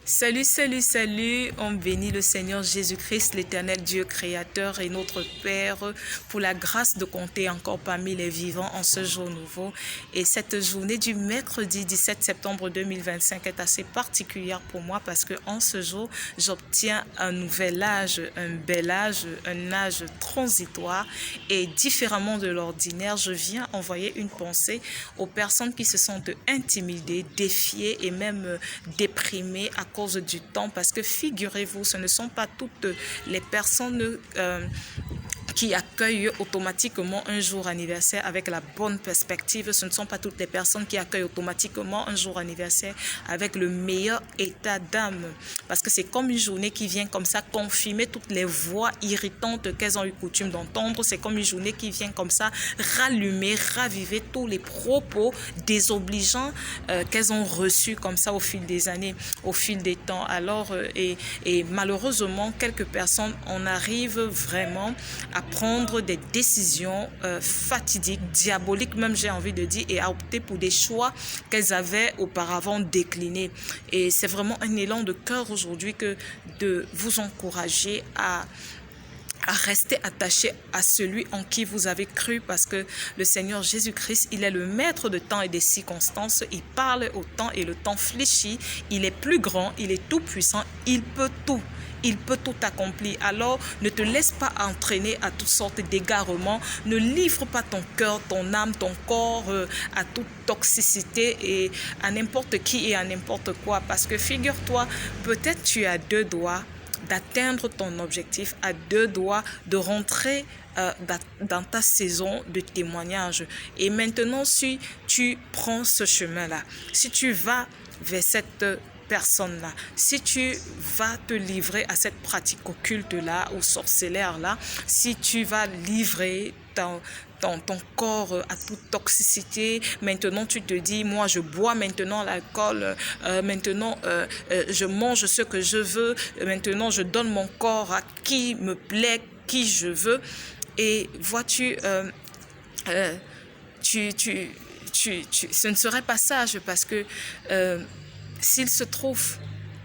Salut, salut, salut, on bénit le Seigneur Jésus-Christ, l'éternel Dieu créateur et notre Père, pour la grâce de compter encore parmi les vivants en ce jour nouveau. Et cette journée du mercredi 17 septembre 2025 est assez particulière pour moi parce que en ce jour, j'obtiens un nouvel âge, un bel âge, un âge transitoire et différemment de l'ordinaire, je viens envoyer une pensée aux personnes qui se sentent intimidées, défiées et même déprimées à cause du temps, parce que figurez-vous, ce ne sont pas toutes les personnes qui accueillent automatiquement un jour anniversaire avec la bonne perspective. Ce ne sont pas toutes les personnes qui accueillent automatiquement un jour anniversaire avec le meilleur état d'âme. Parce que c'est comme une journée qui vient comme ça confirmer toutes les voix irritantes qu'elles ont eu coutume d'entendre. C'est comme une journée qui vient comme ça rallumer, raviver tous les propos désobligeants qu'elles ont reçus comme ça au fil des années, au fil des temps. Alors, et malheureusement, quelques personnes en arrivent vraiment à prendre des décisions fatidiques, diaboliques même, j'ai envie de dire, et à opter pour des choix qu'elles avaient auparavant déclinés. Et c'est vraiment un élan de cœur aujourd'hui que de vous encourager à rester attaché à celui en qui vous avez cru, parce que le Seigneur Jésus-Christ, il est le maître de temps et des circonstances. Il parle au temps et le temps fléchit. Il est plus grand, il est tout puissant, il peut tout. Il peut tout accomplir. Alors, ne te laisse pas entraîner à toutes sortes d'égarements. Ne livre pas ton cœur, ton âme, ton corps à toute toxicité et à n'importe qui et à n'importe quoi. Parce que figure-toi, peut-être tu as deux doigts d'atteindre ton objectif, à deux doigts de rentrer dans ta saison de témoignage. Et maintenant, si tu prends ce chemin-là, si tu vas vers cette personne-là, si tu vas te livrer à cette pratique occulte-là ou sorcellaire-là, si tu vas livrer ton corps à toute toxicité, maintenant tu te dis, moi je bois maintenant l'alcool, maintenant je mange ce que je veux, maintenant je donne mon corps à qui me plaît, qui je veux, et vois-tu, ce ne serait pas sage, parce que s'il se trouve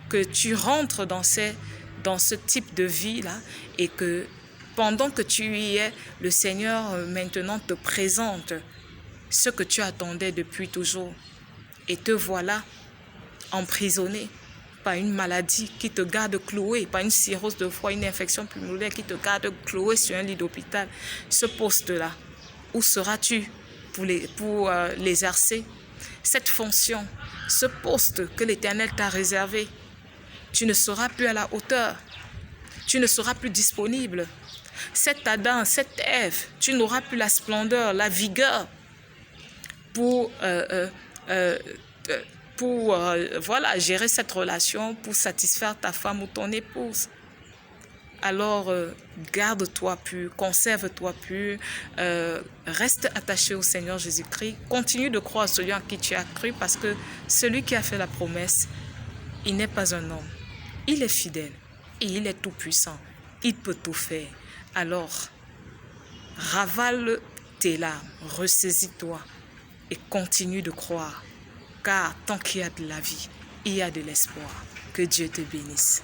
que tu rentres dans ce type de vie-là et que pendant que tu y es, le Seigneur maintenant te présente ce que tu attendais depuis toujours et te voilà emprisonné par une maladie qui te garde cloué, par une cirrhose de foie, une infection pulmonaire qui te garde cloué sur un lit d'hôpital. Ce poste-là, où seras-tu pour l'exercer? Cette fonction, ce poste que l'Éternel t'a réservé, tu ne seras plus à la hauteur, tu ne seras plus disponible. Cet Adam, cette Ève, tu n'auras plus la splendeur, la vigueur pour voilà, gérer cette relation, pour satisfaire ta femme ou ton épouse. Alors, garde-toi pur, conserve-toi pur, reste attaché au Seigneur Jésus-Christ. Continue de croire à celui en qui tu as cru, parce que celui qui a fait la promesse, il n'est pas un homme. Il est fidèle et il est tout puissant. Il peut tout faire. Alors, ravale tes larmes, ressaisis-toi et continue de croire. Car tant qu'il y a de la vie, il y a de l'espoir. Que Dieu te bénisse.